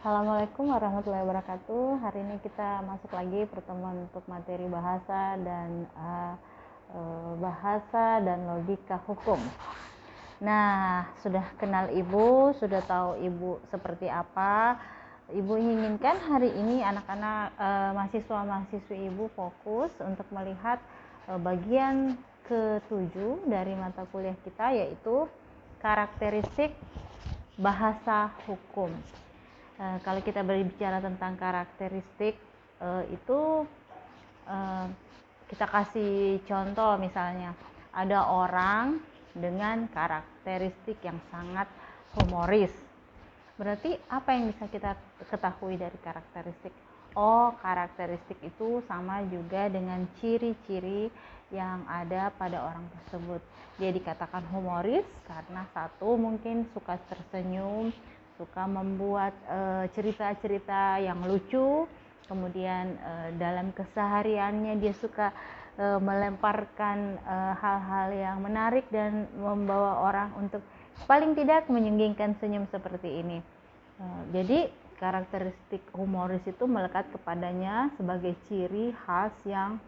Assalamualaikum warahmatullahi wabarakatuh. Hari ini kita masuk lagi pertemuan untuk materi bahasa dan logika hukum. Nah, sudah kenal Ibu, sudah tahu Ibu seperti apa. Ibu inginkan hari ini anak-anak mahasiswa-mahasiswi Ibu fokus untuk melihat bagian ke-7 dari mata kuliah kita, yaitu karakteristik bahasa hukum. Kalau kita berbicara tentang karakteristik itu kita kasih contoh, misalnya ada orang dengan karakteristik yang sangat humoris. Berarti apa yang bisa kita ketahui dari karakteristik? Oh, karakteristik itu sama juga dengan ciri-ciri yang ada pada orang tersebut. Dia dikatakan humoris karena satu, mungkin suka tersenyum, suka membuat cerita-cerita yang lucu, kemudian dalam kesehariannya dia suka melemparkan hal-hal yang menarik dan membawa orang untuk paling tidak menyunggingkan senyum seperti ini. Jadi karakteristik humoris itu melekat kepadanya sebagai ciri khas yang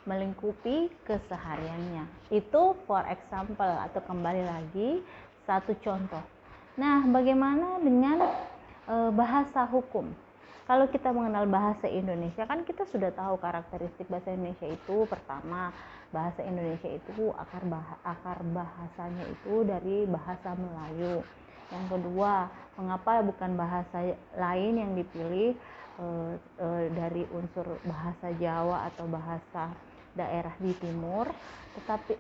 melingkupi kesehariannya. Itu for example, atau kembali lagi satu contoh. Nah, bagaimana dengan bahasa hukum? Kalau kita mengenal bahasa Indonesia, kan kita sudah tahu karakteristik bahasa Indonesia itu. Pertama, bahasa Indonesia itu akar bahasanya itu dari bahasa Melayu. Yang kedua, mengapa bukan bahasa lain yang dipilih dari unsur bahasa Jawa atau bahasa daerah di timur,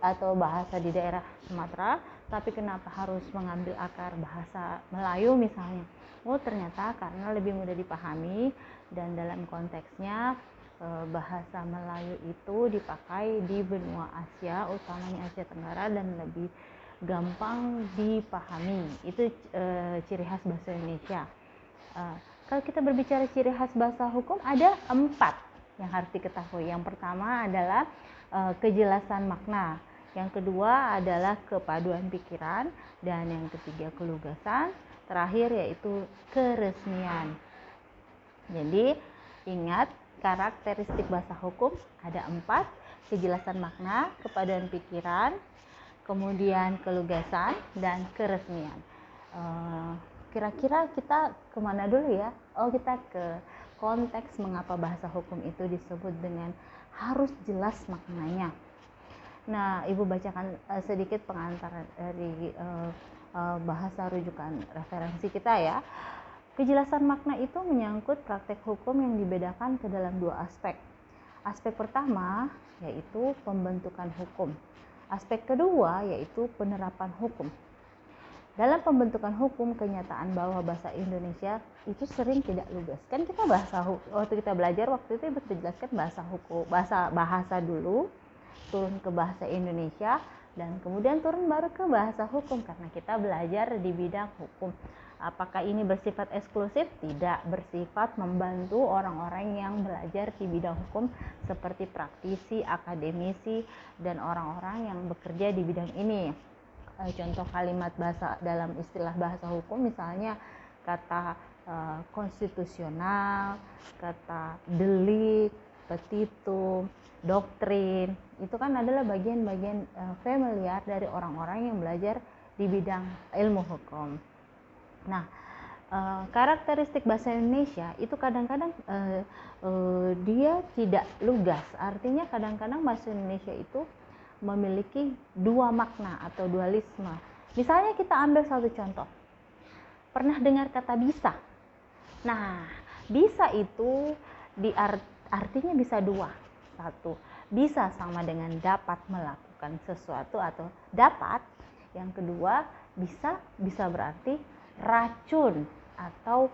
atau bahasa di daerah Sumatera, tapi kenapa harus mengambil akar bahasa Melayu misalnya? Oh, ternyata karena lebih mudah dipahami, dan dalam konteksnya bahasa Melayu itu dipakai di benua Asia, utamanya Asia Tenggara, dan lebih gampang dipahami. Itu ciri khas bahasa Indonesia. Kalau kita berbicara ciri khas bahasa hukum, ada 4 yang harus diketahui. Yang pertama adalah kejelasan makna, yang kedua adalah kepaduan pikiran, dan yang ketiga kelugasan, terakhir yaitu keresmian. Jadi ingat, karakteristik bahasa hukum ada 4: kejelasan makna, kepaduan pikiran, kemudian kelugasan, dan keresmian. Kira-kira kita kemana dulu ya? Oh, kita ke konteks mengapa bahasa hukum itu disebut dengan harus jelas maknanya. Nah, Ibu bacakan sedikit pengantar dari bahasa rujukan referensi kita ya. Kejelasan makna itu menyangkut praktek hukum yang dibedakan ke dalam 2 aspek. Aspek pertama yaitu pembentukan hukum. Aspek kedua yaitu penerapan hukum. Dalam pembentukan hukum, kenyataan bahwa bahasa Indonesia itu sering tidak lugas. Kan kita waktu kita belajar waktu itu Ibu jelaskan bahasa hukum, bahasa dulu, turun ke bahasa Indonesia, dan kemudian turun baru ke bahasa hukum karena kita belajar di bidang hukum. Apakah ini bersifat eksklusif? Tidak, bersifat membantu orang-orang yang belajar di bidang hukum seperti praktisi, akademisi, dan orang-orang yang bekerja di bidang ini. Contoh kalimat bahasa dalam istilah bahasa hukum, misalnya kata konstitusional, kata delik, petitum, doktrin, itu kan adalah bagian-bagian familiar dari orang-orang yang belajar di bidang ilmu hukum. Nah, karakteristik bahasa Indonesia itu kadang-kadang dia tidak lugas. Artinya kadang-kadang bahasa Indonesia itu memiliki 2 makna atau dualisme. Misalnya kita ambil satu contoh. Pernah dengar kata bisa? Nah, bisa itu artinya bisa 2. Satu, bisa sama dengan dapat melakukan sesuatu atau dapat. Yang kedua, bisa berarti racun atau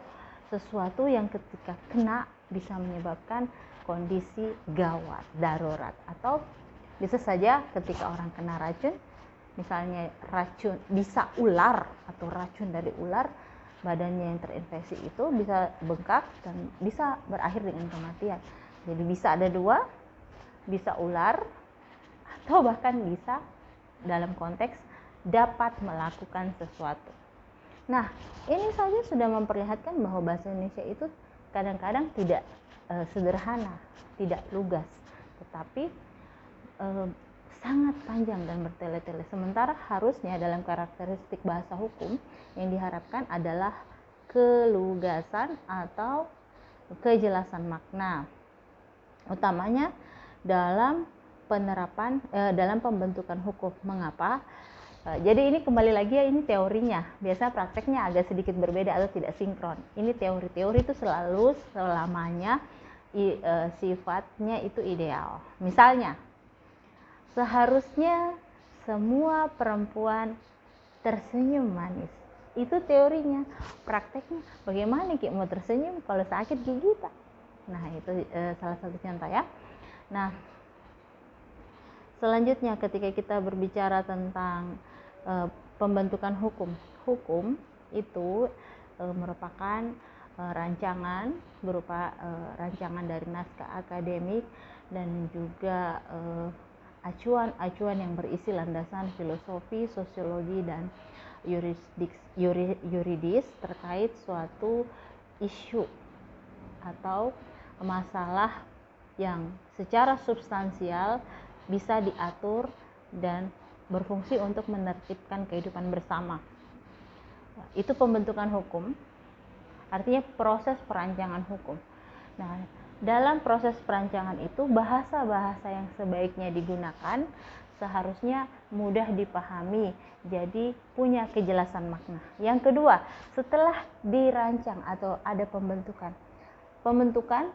sesuatu yang ketika kena bisa menyebabkan kondisi gawat, darurat, atau bisa saja ketika orang kena racun, misalnya racun bisa ular atau racun dari ular, badannya yang terinfeksi itu bisa bengkak dan bisa berakhir dengan kematian. Jadi bisa ada 2, bisa ular atau bahkan bisa dalam konteks dapat melakukan sesuatu. Nah, ini saja sudah memperlihatkan bahwa bahasa Indonesia itu kadang-kadang tidak sederhana, tidak lugas, tetapi sangat panjang dan bertele-tele. Sementara harusnya dalam karakteristik bahasa hukum yang diharapkan adalah kelugasan atau kejelasan makna, utamanya dalam penerapan dalam pembentukan hukum. Mengapa? Jadi ini kembali lagi ya, ini teorinya. Biasa prakteknya agak sedikit berbeda atau tidak sinkron. Ini teori-teori itu selalu selamanya sifatnya itu ideal. Misalnya, seharusnya semua perempuan tersenyum manis. Itu teorinya. Prakteknya bagaimana Ki mau tersenyum kalau sakit gigitan? Nah, itu salah satu contoh ya. Nah, selanjutnya ketika kita berbicara tentang pembentukan hukum itu merupakan rancangan berupa rancangan dari naskah akademik dan juga acuan-acuan yang berisi landasan filosofi, sosiologi, dan yuridis terkait suatu isu atau masalah yang secara substansial bisa diatur dan berfungsi untuk menertibkan kehidupan bersama. Itu pembentukan hukum, artinya proses perancangan hukum. Nah, dalam proses perancangan itu bahasa-bahasa yang sebaiknya digunakan seharusnya mudah dipahami, jadi punya kejelasan makna. Yang kedua, setelah dirancang atau ada pembentukan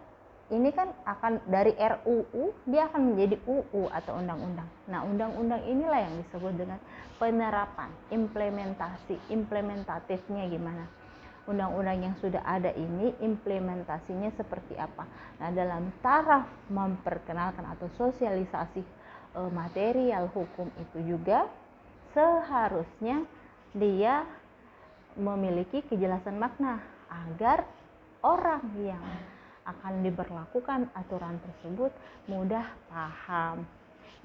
ini kan akan dari RUU dia akan menjadi UU atau undang-undang. Nah, undang-undang inilah yang disebut dengan penerapan, implementatifnya gimana. Undang-undang yang sudah ada ini implementasinya seperti apa. Nah, dalam taraf memperkenalkan atau sosialisasi material hukum itu juga seharusnya dia memiliki kejelasan makna agar orang yang akan diberlakukan aturan tersebut mudah paham.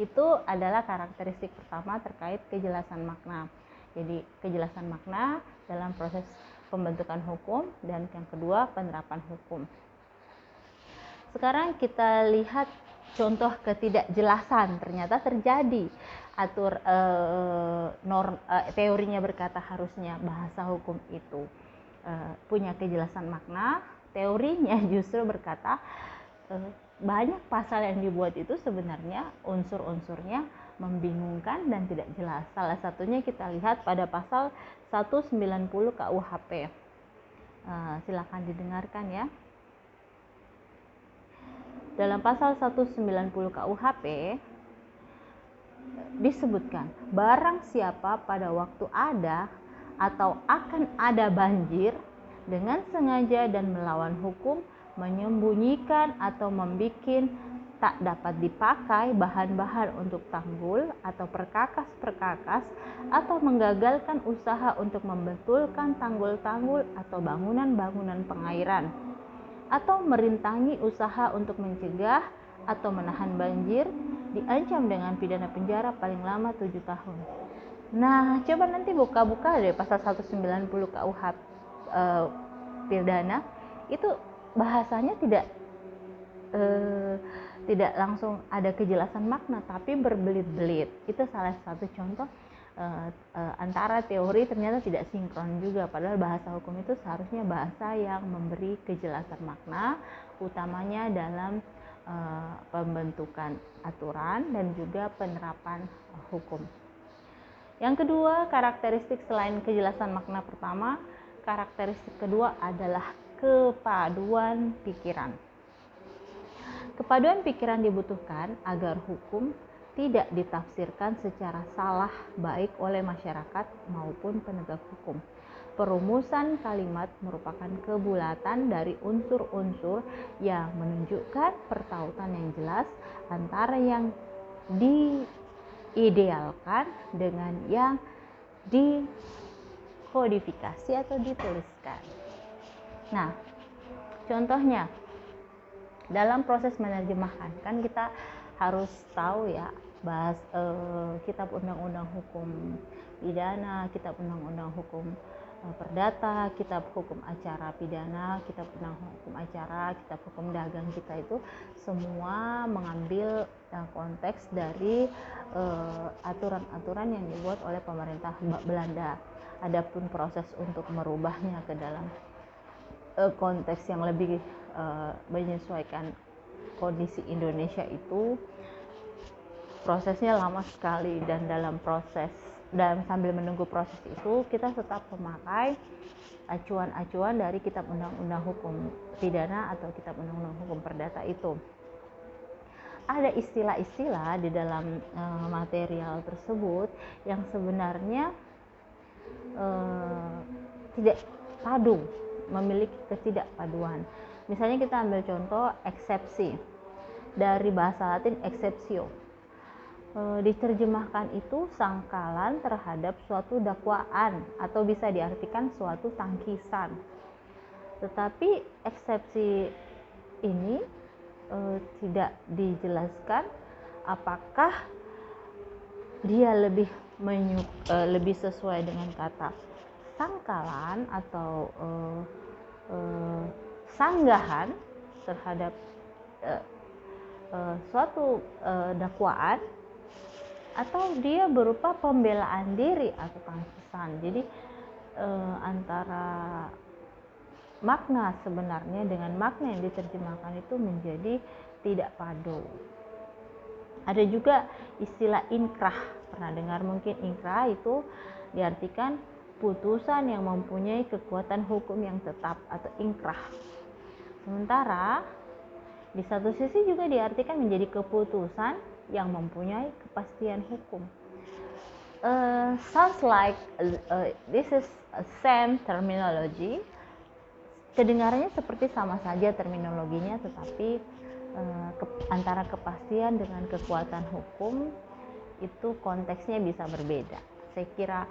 Itu adalah karakteristik pertama terkait kejelasan makna. Jadi kejelasan makna dalam proses pembentukan hukum, dan yang kedua penerapan hukum. Sekarang kita lihat contoh ketidakjelasan ternyata terjadi. Teorinya berkata harusnya bahasa hukum itu punya kejelasan makna. Teorinya justru berkata banyak pasal yang dibuat itu sebenarnya unsur-unsurnya membingungkan dan tidak jelas. Salah satunya kita lihat pada pasal 190 KUHP. Silakan didengarkan ya. Dalam pasal 190 KUHP disebutkan, barang siapa pada waktu ada atau akan ada banjir dengan sengaja dan melawan hukum menyembunyikan atau membikin tak dapat dipakai bahan-bahan untuk tanggul atau perkakas-perkakas atau menggagalkan usaha untuk membetulkan tanggul-tanggul atau bangunan-bangunan pengairan atau merintangi usaha untuk mencegah atau menahan banjir diancam dengan pidana penjara paling lama 7 tahun. Nah, coba nanti buka-buka deh pasal 190 KUHP pidana itu bahasanya tidak langsung ada kejelasan makna tapi berbelit-belit. Itu salah satu contoh antara teori ternyata tidak sinkron juga, padahal bahasa hukum itu seharusnya bahasa yang memberi kejelasan makna utamanya dalam pembentukan aturan dan juga penerapan hukum. Yang kedua, karakteristik selain kejelasan makna pertama, karakteristik kedua adalah kepaduan pikiran. Kepaduan pikiran dibutuhkan agar hukum tidak ditafsirkan secara salah baik oleh masyarakat maupun penegak hukum. Perumusan kalimat merupakan kebulatan dari unsur-unsur yang menunjukkan pertautan yang jelas antara yang diidealkan dengan yang dikodifikasi atau dituliskan. Nah, contohnya dalam proses menerjemahkan kan kita harus tahu ya, kitab undang-undang hukum pidana, kitab undang-undang hukum perdata, kitab hukum acara pidana, kitab undang hukum acara, kitab hukum dagang kita itu semua mengambil konteks dari aturan-aturan yang dibuat oleh pemerintah Belanda. Adapun proses untuk merubahnya ke dalam konteks yang lebih menyesuaikan kondisi Indonesia itu prosesnya lama sekali, dan sambil menunggu proses itu kita tetap memakai acuan-acuan dari kitab undang-undang hukum pidana atau kitab undang-undang hukum perdata itu. Ada istilah-istilah di dalam material tersebut yang sebenarnya tidak padu, memiliki ketidakpaduan. Misalnya kita ambil contoh eksepsi, dari bahasa Latin exceptio. Diterjemahkan itu sangkalan terhadap suatu dakwaan atau bisa diartikan suatu tangkisan. Tetapi eksepsi ini tidak dijelaskan apakah dia lebih sesuai dengan kata sangkalan atau sanggahan terhadap suatu dakwaan, atau dia berupa pembelaan diri atau tangkisan. Jadi antara makna sebenarnya dengan makna yang diterjemahkan itu menjadi tidak padu. Ada juga istilah inkrah, pernah dengar mungkin? Inkrah itu diartikan putusan yang mempunyai kekuatan hukum yang tetap atau inkrah. Sementara di satu sisi juga diartikan menjadi keputusan yang mempunyai kepastian hukum. Sounds like this is a same terminology. Kedengarannya seperti sama saja terminologinya, tetapi antara kepastian dengan kekuatan hukum itu konteksnya bisa berbeda. Saya kira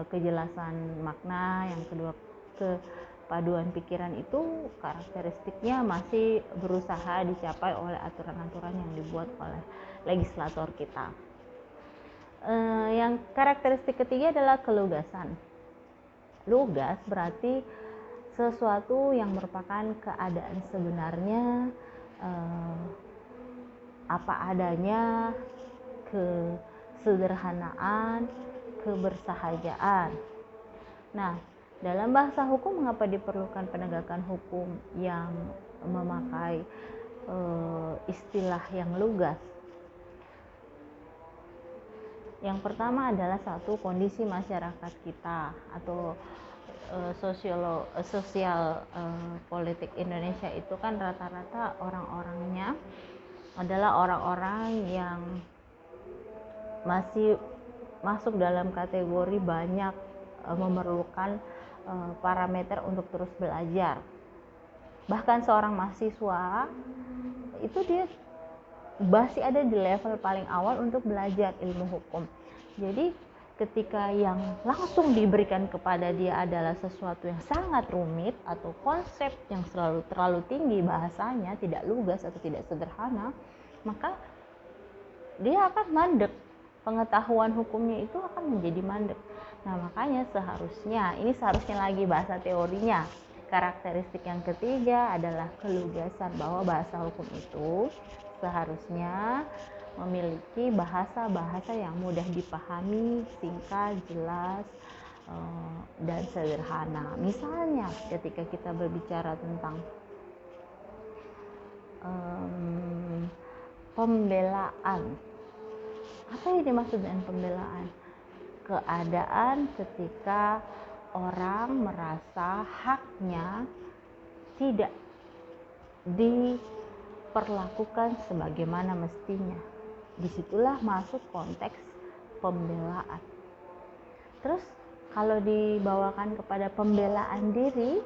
kejelasan makna, yang kedua kepaduan pikiran itu karakteristiknya masih berusaha dicapai oleh aturan-aturan yang dibuat oleh legislator kita. Yang karakteristik ketiga adalah kelugasan. Lugas berarti sesuatu yang merupakan keadaan sebenarnya, apa adanya, kesederhanaan, kebersahajaan. Nah, dalam bahasa hukum mengapa diperlukan penegakan hukum yang memakai istilah yang lugas? Yang pertama adalah satu, kondisi masyarakat kita atau sosial politik Indonesia itu kan rata-rata orang-orangnya adalah orang-orang yang masih masuk dalam kategori banyak memerlukan parameter untuk terus belajar. Bahkan seorang mahasiswa itu dia masih ada di level paling awal untuk belajar ilmu hukum. Jadi ketika yang langsung diberikan kepada dia adalah sesuatu yang sangat rumit atau konsep yang terlalu tinggi bahasanya, tidak lugas atau tidak sederhana, maka dia akan mandek. Pengetahuan hukumnya itu akan menjadi mandek. Nah, makanya ini seharusnya lagi bahasa teorinya. Karakteristik yang ketiga adalah kelugasan, bahwa bahasa hukum itu seharusnya memiliki bahasa-bahasa yang mudah dipahami, singkat, jelas, dan sederhana. Misalnya ketika kita berbicara tentang pembelaan, apa yang dimaksud dengan pembelaan? Keadaan ketika orang merasa haknya tidak diperlakukan sebagaimana mestinya. Disitulah masuk konteks pembelaan. Terus kalau dibawakan kepada pembelaan diri,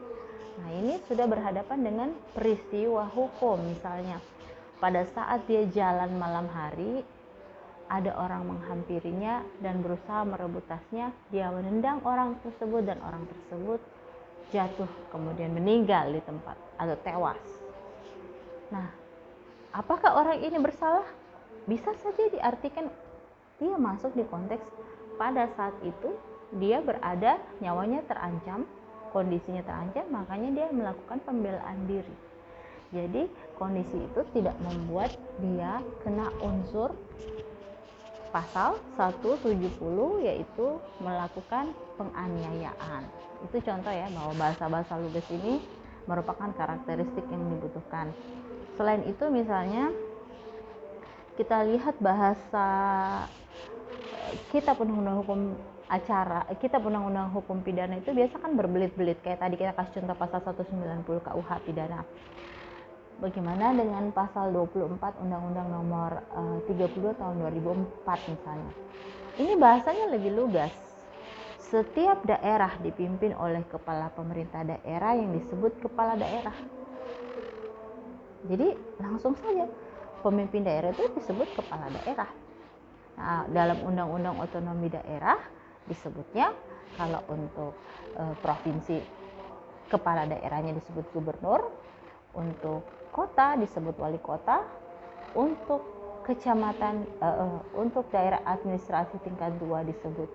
nah ini sudah berhadapan dengan peristiwa hukum. Misalnya pada saat dia jalan malam hari, ada orang menghampirinya dan berusaha merebut tasnya, dia menendang orang tersebut dan orang tersebut jatuh kemudian meninggal di tempat atau tewas. Nah, apakah orang ini bersalah? Bisa saja diartikan dia masuk di konteks pada saat itu dia berada, nyawanya terancam, kondisinya terancam, makanya dia melakukan pembelaan diri. Jadi kondisi itu tidak membuat dia kena unsur pasal 170, yaitu melakukan penganiayaan. Itu contoh ya, bahwa bahasa-bahasa lugas ini merupakan karakteristik yang dibutuhkan. Selain itu misalnya kita lihat bahasa kitab undang-undang hukum acara, kitab undang-undang hukum pidana itu biasa kan berbelit-belit, kayak tadi kita kasih contoh pasal 190 KUH pidana. Bagaimana dengan pasal 24 Undang-Undang nomor 32 tahun 2004 misalnya. Ini bahasanya lebih lugas. Setiap daerah dipimpin oleh kepala pemerintah daerah yang disebut kepala daerah. Jadi langsung saja pemimpin daerah itu disebut kepala daerah. Nah, dalam Undang-Undang Otonomi Daerah disebutnya kalau untuk provinsi kepala daerahnya disebut gubernur, untuk kota disebut wali kota, untuk kecamatan untuk daerah administrasi tingkat 2 disebut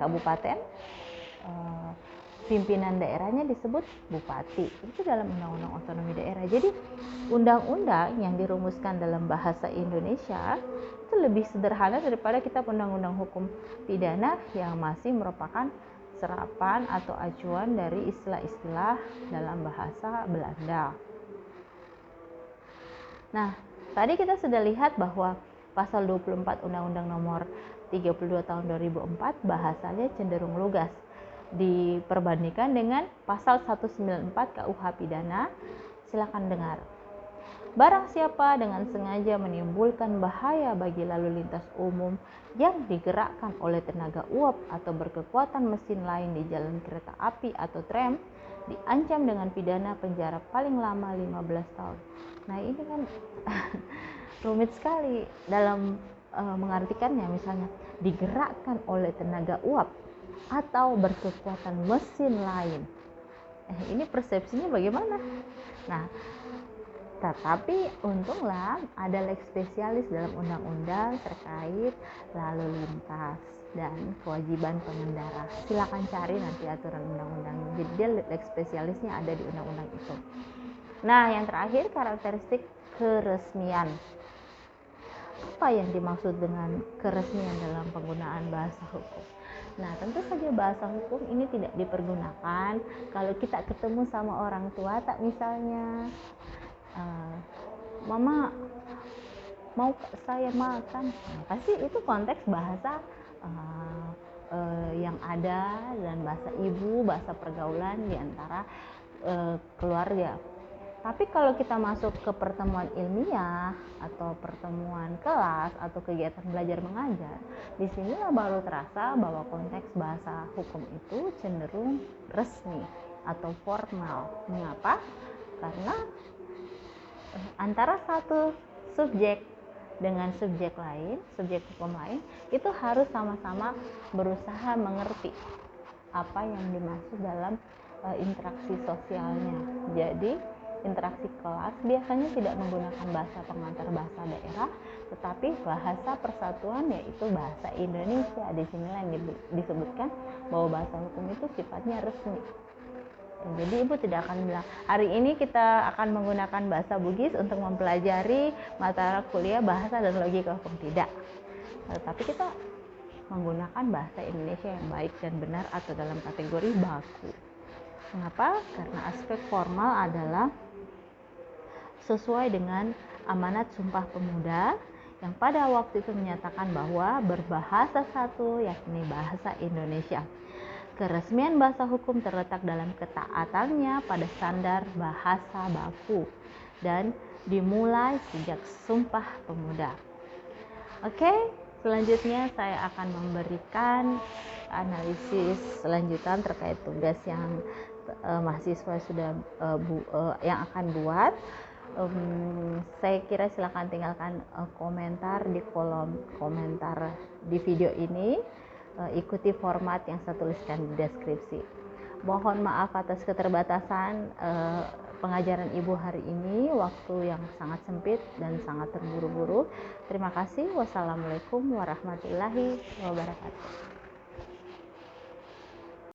kabupaten, pimpinan daerahnya disebut bupati. Itu dalam Undang-Undang Otonomi Daerah. Jadi undang-undang yang dirumuskan dalam bahasa Indonesia itu lebih sederhana daripada kitab undang-undang hukum pidana yang masih merupakan serapan atau acuan dari istilah-istilah dalam bahasa Belanda. Nah, tadi kita sudah lihat bahwa pasal 24 Undang-Undang nomor 32 tahun 2004 bahasanya cenderung lugas diperbandingkan dengan pasal 194 KUH pidana. Silakan dengar. Barang siapa dengan sengaja menimbulkan bahaya bagi lalu lintas umum yang digerakkan oleh tenaga uap atau berkekuatan mesin lain di jalan kereta api atau tram, diancam dengan pidana penjara paling lama 15 tahun. Nah, ini kan rumit sekali dalam mengartikannya. Misalnya digerakkan oleh tenaga uap atau berkekuatan mesin lain. Ini persepsinya bagaimana? Nah, tetapi untunglah ada lex spesialis dalam undang-undang terkait lalu lintas dan kewajiban pengendara. Silakan cari nanti aturan undang-undangnya. Jadi dia lex spesialisnya ada di undang-undang itu. Nah, yang terakhir karakteristik keresmian. Apa yang dimaksud dengan keresmian dalam penggunaan bahasa hukum? Nah, tentu saja bahasa hukum ini tidak dipergunakan kalau kita ketemu sama orang tua, tak misalnya mama mau saya makan, nah, pasti itu konteks bahasa yang ada dan bahasa ibu, bahasa pergaulan di antara keluarga. Tapi kalau kita masuk ke pertemuan ilmiah atau pertemuan kelas atau kegiatan belajar mengajar, disinilah baru terasa bahwa konteks bahasa hukum itu cenderung resmi atau formal. Mengapa? Karena antara satu subjek dengan subjek lain, subjek hukum lain, itu harus sama-sama berusaha mengerti apa yang dimaksud dalam interaksi sosialnya. Jadi interaksi kelas biasanya tidak menggunakan bahasa pengantar bahasa daerah, tetapi bahasa persatuan, yaitu bahasa Indonesia. Di sinilah yang disebutkan bahwa bahasa hukum itu sifatnya resmi. Jadi ibu tidak akan bilang hari ini kita akan menggunakan bahasa Bugis untuk mempelajari mata kuliah bahasa dan logika hukum, tidak. Tetapi kita menggunakan bahasa Indonesia yang baik dan benar atau dalam kategori baku. Mengapa? Karena aspek formal adalah sesuai dengan amanat Sumpah Pemuda yang pada waktu itu menyatakan bahwa berbahasa satu, yakni bahasa Indonesia. Keresmian bahasa hukum terletak dalam ketaatannya pada standar bahasa baku dan dimulai sejak Sumpah Pemuda. Oke, selanjutnya saya akan memberikan analisis selanjutan terkait tugas yang mahasiswa sudah yang akan buat. Saya kira silakan tinggalkan komentar di kolom komentar di video ini. Ikuti format yang saya tuliskan di deskripsi. Mohon maaf atas keterbatasan pengajaran ibu hari ini, waktu yang sangat sempit dan sangat terburu-buru. Terima kasih. Wassalamualaikum warahmatullahi wabarakatuh.